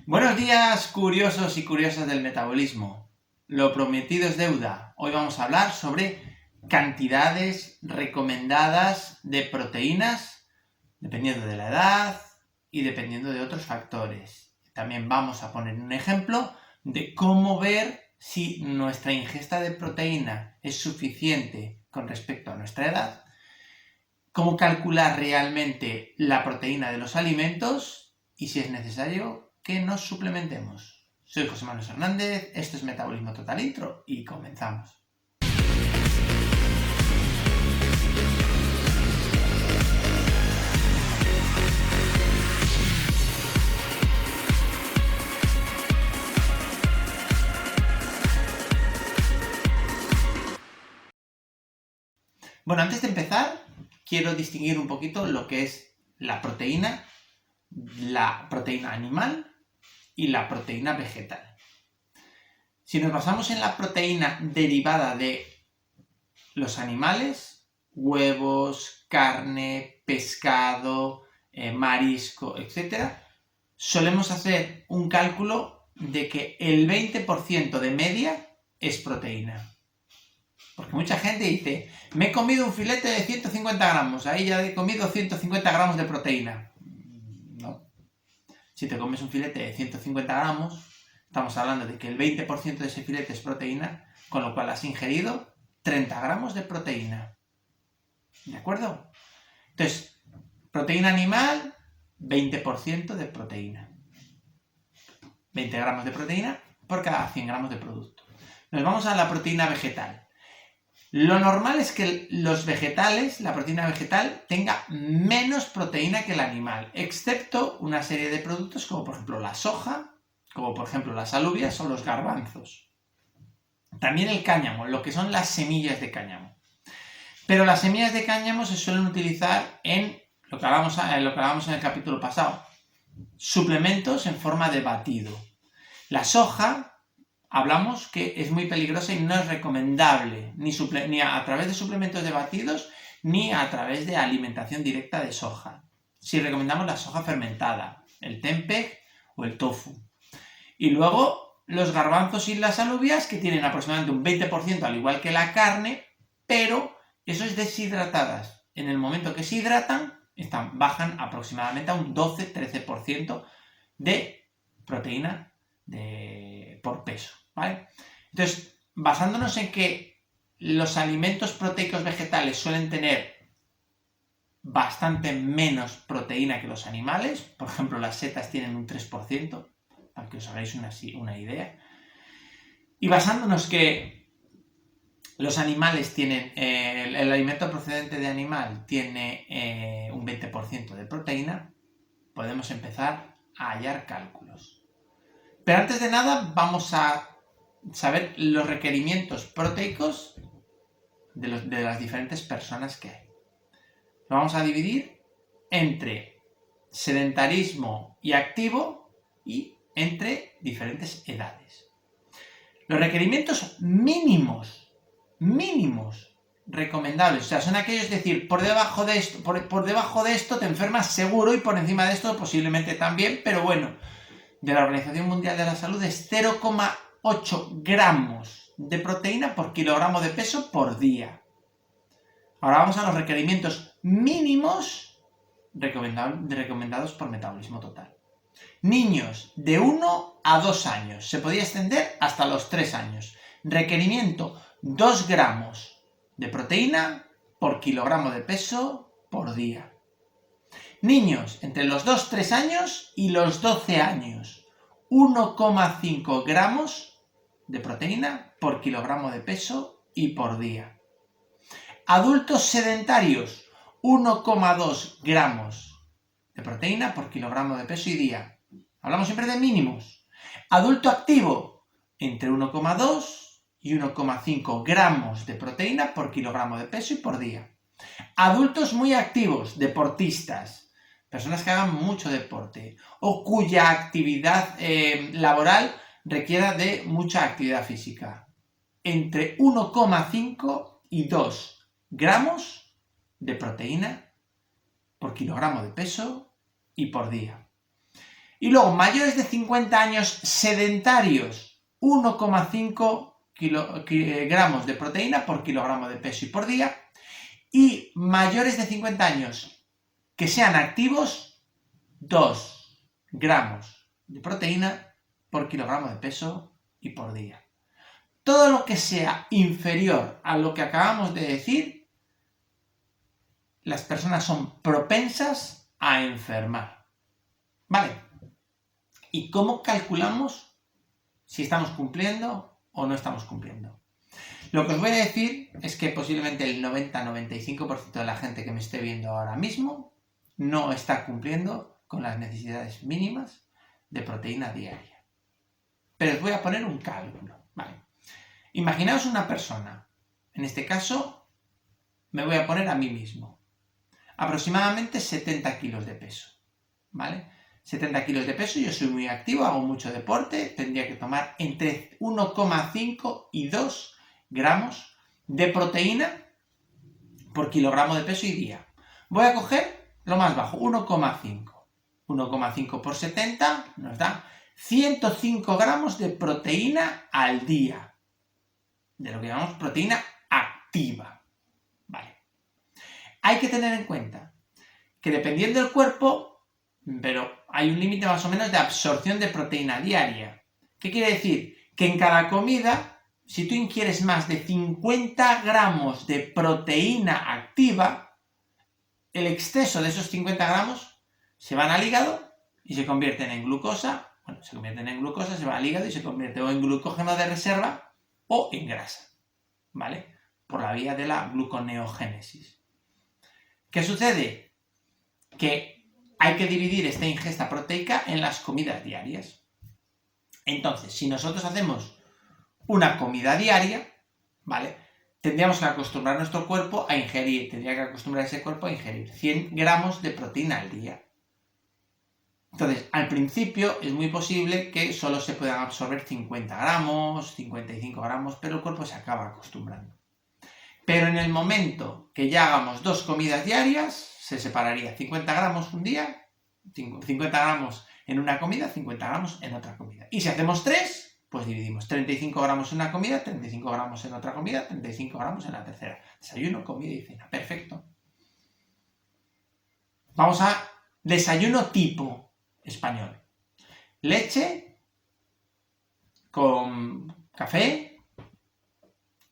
Buenos días, curiosos y curiosas del metabolismo. Lo prometido es deuda. Hoy vamos a hablar sobre cantidades recomendadas de proteínas, dependiendo de la edad y dependiendo de otros factores. También vamos a poner un ejemplo de cómo ver si nuestra ingesta de proteína es suficiente con respecto a nuestra edad, cómo calcular realmente la proteína de los alimentos y si es necesario que nos suplementemos. Soy José Manuel Hernández, esto es Metabolismo Total Intro y comenzamos. Bueno, antes de empezar, quiero distinguir un poquito lo que es la proteína animal y la proteína vegetal. Si nos basamos en la proteína derivada de los animales, huevos, carne, pescado, marisco, etc., solemos hacer un cálculo de que el 20% de media es proteína. Porque mucha gente dice, me he comido un filete de 150 gramos, ahí ya he comido 150 gramos de proteína. No. Si te comes un filete de 150 gramos, estamos hablando de que el 20% de ese filete es proteína, con lo cual has ingerido 30 gramos de proteína. ¿De acuerdo? Entonces, proteína animal, 20% de proteína. 20 gramos de proteína por cada 100 gramos de producto. Nos vamos a la proteína vegetal. Lo normal es que los vegetales, la proteína vegetal, tenga menos proteína que el animal, excepto una serie de productos como por ejemplo la soja, como por ejemplo las alubias o los garbanzos. También el cáñamo, lo que son las semillas de cáñamo. Pero las semillas de cáñamo se suelen utilizar en lo que hablábamos en el capítulo pasado, suplementos en forma de batido. La soja, hablamos que es muy peligrosa y no es recomendable ni a través de suplementos de batidos ni a través de alimentación directa de soja. Sí recomendamos la soja fermentada, el tempeh o el tofu. Y luego los garbanzos y las alubias, que tienen aproximadamente un 20% al igual que la carne, pero eso es deshidratadas. En el momento que se hidratan, bajan aproximadamente a un 12-13% de proteína por peso, ¿vale? Entonces, basándonos en que los alimentos proteicos vegetales suelen tener bastante menos proteína que los animales, por ejemplo, las setas tienen un 3%, para que os hagáis una idea, y basándonos que los animales tienen, el alimento procedente de animal tiene un 20% de proteína, podemos empezar a hallar cálculos. Pero antes de nada vamos a saber los requerimientos proteicos de las diferentes personas que hay. Lo vamos a dividir entre sedentarismo y activo y entre diferentes edades. Los requerimientos mínimos recomendables, o sea, son aquellos, es decir, por debajo de esto te enfermas seguro y por encima de esto posiblemente también, pero bueno, de la Organización Mundial de la Salud es 0,8 gramos de proteína por kilogramo de peso por día. Ahora vamos a los requerimientos mínimos recomendados por Metabolismo Total. Niños de 1 a 2 años, se podía extender hasta los 3 años. Requerimiento 2 gramos de proteína por kilogramo de peso por día. Niños entre los 2-3 años y los 12 años, 1,5 gramos de proteína por kilogramo de peso y por día. Adultos sedentarios, 1,2 gramos de proteína por kilogramo de peso y día. Hablamos siempre de mínimos. Adulto activo, entre 1,2 y 1,5 gramos de proteína por kilogramo de peso y por día. Adultos muy activos, deportistas, personas que hagan mucho deporte o cuya actividad laboral requiera de mucha actividad física, entre 1,5 y 2 gramos de proteína por kilogramo de peso y por día. Y luego, mayores de 50 años sedentarios, 1,5 gramos de proteína por kilogramo de peso y por día. Y mayores de 50 años que sean activos, 2 gramos de proteína por kilogramo de peso y por día. Todo lo que sea inferior a lo que acabamos de decir, las personas son propensas a enfermar. ¿Vale? ¿Y cómo calculamos si estamos cumpliendo o no estamos cumpliendo? Lo que os voy a decir es que posiblemente el 90-95% de la gente que me esté viendo ahora mismo no está cumpliendo con las necesidades mínimas de proteína diaria. Pero os voy a poner un cálculo, ¿vale? Imaginaos una persona, en este caso me voy a poner a mí mismo, aproximadamente 70 kilos de peso, ¿vale? 70 kilos de peso, yo soy muy activo, hago mucho deporte, tendría que tomar entre 1,5 y 2 gramos de proteína por kilogramo de peso y día. Voy a coger lo más bajo, 1,5. 1,5 por 70 nos da 105 gramos de proteína al día. De lo que llamamos proteína activa. Vale. Hay que tener en cuenta que dependiendo del cuerpo, pero hay un límite más o menos de absorción de proteína diaria. ¿Qué quiere decir? Que en cada comida, si tú ingieres más de 50 gramos de proteína activa, el exceso de esos 50 gramos se van al hígado y se convierten en glucosa. Bueno, se convierten en glucosa, se va al hígado y se convierte o en glucógeno de reserva o en grasa, ¿vale? Por la vía de la gluconeogénesis. ¿Qué sucede? Que hay que dividir esta ingesta proteica en las comidas diarias. Entonces, si nosotros hacemos una comida diaria, ¿vale? Tendríamos que acostumbrar nuestro cuerpo a ingerir, tendría que acostumbrar ese cuerpo a ingerir 100 gramos de proteína al día. Entonces, al principio es muy posible que solo se puedan absorber 50 gramos, 55 gramos, pero el cuerpo se acaba acostumbrando. Pero en el momento que ya hagamos 2 comidas diarias, se separaría 50 gramos un día, 50 gramos en una comida, 50 gramos en otra comida. Y si hacemos 3, pues dividimos 35 gramos en una comida, 35 gramos en otra comida, 35 gramos en la tercera. Desayuno, comida y cena. Perfecto. Vamos a desayuno tipo español. Leche con café,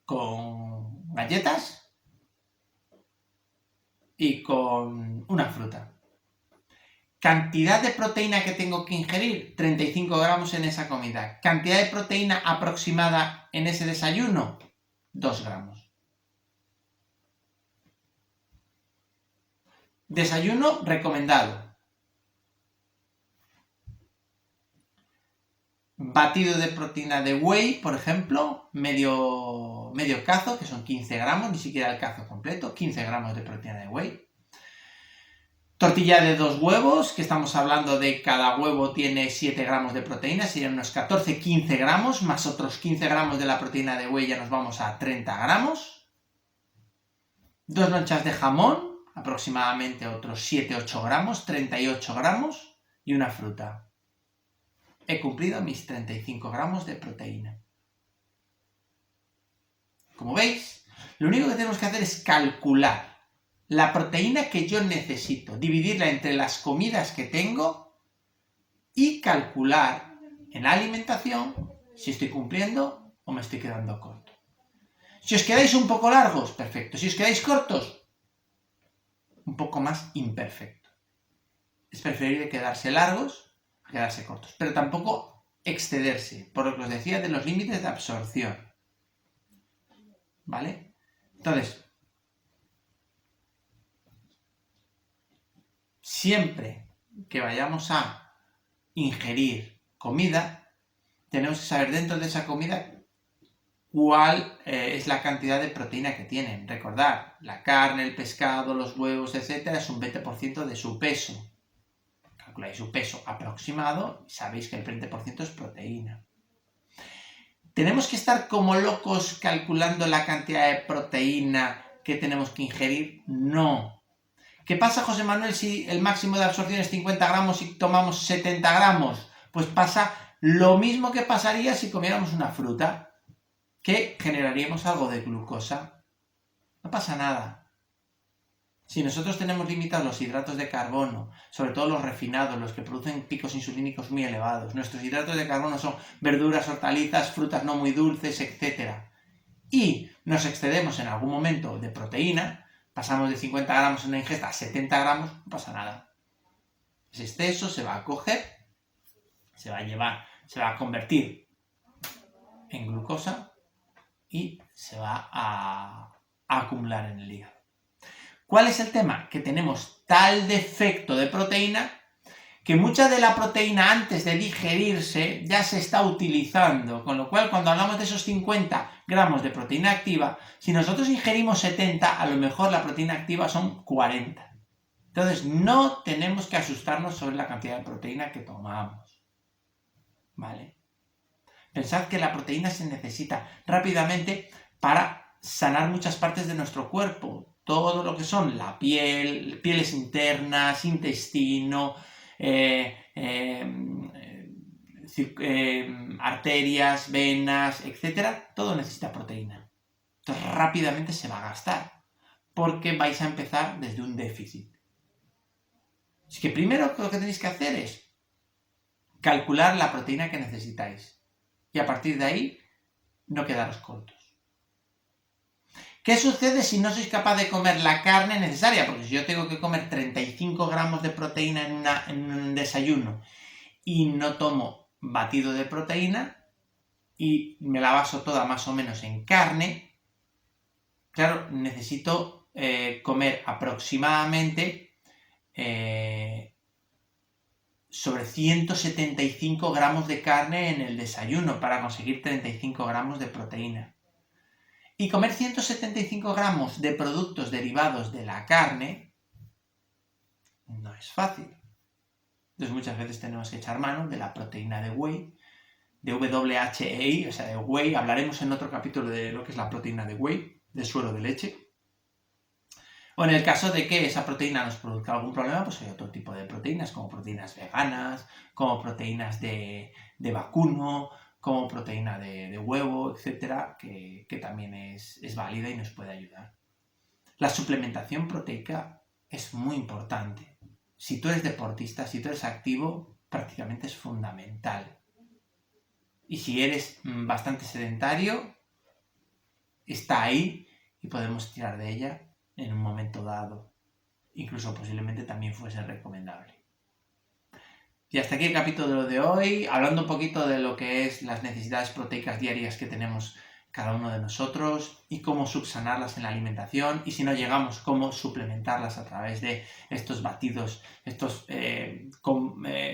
con galletas y con una fruta. Cantidad de proteína que tengo que ingerir, 35 gramos en esa comida. Cantidad de proteína aproximada en ese desayuno, 2 gramos. Desayuno recomendado. Batido de proteína de whey, por ejemplo, medio cazo, que son 15 gramos, ni siquiera el cazo completo, 15 gramos de proteína de whey. Tortilla de 2 huevos, que estamos hablando de cada huevo tiene 7 gramos de proteína, serían unos 14-15 gramos, más otros 15 gramos de la proteína de whey, ya nos vamos a 30 gramos. 2 lonchas de jamón, aproximadamente otros 7-8 gramos, 38 gramos, y una fruta. He cumplido mis 35 gramos de proteína. Como veis, lo único que tenemos que hacer es calcular la proteína que yo necesito, dividirla entre las comidas que tengo y calcular en la alimentación si estoy cumpliendo o me estoy quedando corto. Si os quedáis un poco largos, perfecto. Si os quedáis cortos, un poco más imperfecto. Es preferible quedarse largos a quedarse cortos, pero tampoco excederse, por lo que os decía de los límites de absorción. ¿Vale? Entonces, siempre que vayamos a ingerir comida, tenemos que saber dentro de esa comida cuál es la cantidad de proteína que tienen. Recordad, la carne, el pescado, los huevos, etcétera, es un 20% de su peso. Calculáis su peso aproximado y sabéis que el 20% es proteína. ¿Tenemos que estar como locos calculando la cantidad de proteína que tenemos que ingerir? No. ¿Qué pasa, José Manuel, si el máximo de absorción es 50 gramos y tomamos 70 gramos? Pues pasa lo mismo que pasaría si comiéramos una fruta, que generaríamos algo de glucosa. No pasa nada. Si nosotros tenemos limitados los hidratos de carbono, sobre todo los refinados, los que producen picos insulínicos muy elevados, nuestros hidratos de carbono son verduras, hortalizas, frutas no muy dulces, etc. Y nos excedemos en algún momento de proteína, pasamos de 50 gramos en una ingesta a 70 gramos, no pasa nada. Ese exceso se va a coger, se va a llevar, se va a convertir en glucosa y se va a acumular en el hígado. ¿Cuál es el tema? Que tenemos tal defecto de proteína que mucha de la proteína antes de digerirse ya se está utilizando, con lo cual cuando hablamos de esos 50 gramos de proteína activa, si nosotros ingerimos 70, a lo mejor la proteína activa son 40. Entonces no tenemos que asustarnos sobre la cantidad de proteína que tomamos, ¿vale? Pensad que la proteína se necesita rápidamente para sanar muchas partes de nuestro cuerpo, todo lo que son la piel, pieles internas, intestino, arterias, venas, etc. Todo necesita proteína. Entonces rápidamente se va a gastar, porque vais a empezar desde un déficit. Así que primero lo que tenéis que hacer es calcular la proteína que necesitáis. Y a partir de ahí, no quedaros cortos. ¿Qué sucede si no sois capaz de comer la carne necesaria? Porque si yo tengo que comer 35 gramos de proteína en un desayuno y no tomo batido de proteína y me la baso toda más o menos en carne, claro, necesito comer aproximadamente sobre 175 gramos de carne en el desayuno para conseguir 35 gramos de proteína. Y comer 175 gramos de productos derivados de la carne no es fácil. Entonces muchas veces tenemos que echar mano de la proteína de whey, de WHEI, o sea, de whey. Hablaremos en otro capítulo de lo que es la proteína de whey, de suero de leche. O en el caso de que esa proteína nos produzca algún problema, pues hay otro tipo de proteínas, como proteínas veganas, como proteínas de vacuno, como proteína de huevo, etcétera, que también es válida y nos puede ayudar. La suplementación proteica es muy importante. Si tú eres deportista, si tú eres activo, prácticamente es fundamental. Y si eres bastante sedentario, está ahí y podemos tirar de ella en un momento dado. Incluso posiblemente también fuese recomendable. Y hasta aquí el capítulo de hoy, hablando un poquito de lo que es las necesidades proteicas diarias que tenemos cada uno de nosotros y cómo subsanarlas en la alimentación, y si no llegamos, cómo suplementarlas a través de estos batidos, estos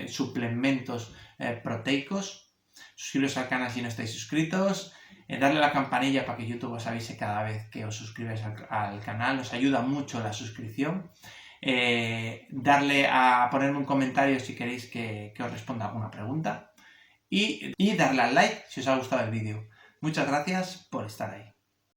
suplementos proteicos. Suscribiros al canal si no estáis suscritos, darle a la campanilla para que YouTube os avise cada vez que os suscribáis al canal, nos ayuda mucho la suscripción. Darle a ponerme un comentario si queréis que os responda alguna pregunta y darle al like si os ha gustado el vídeo. Muchas gracias por estar ahí.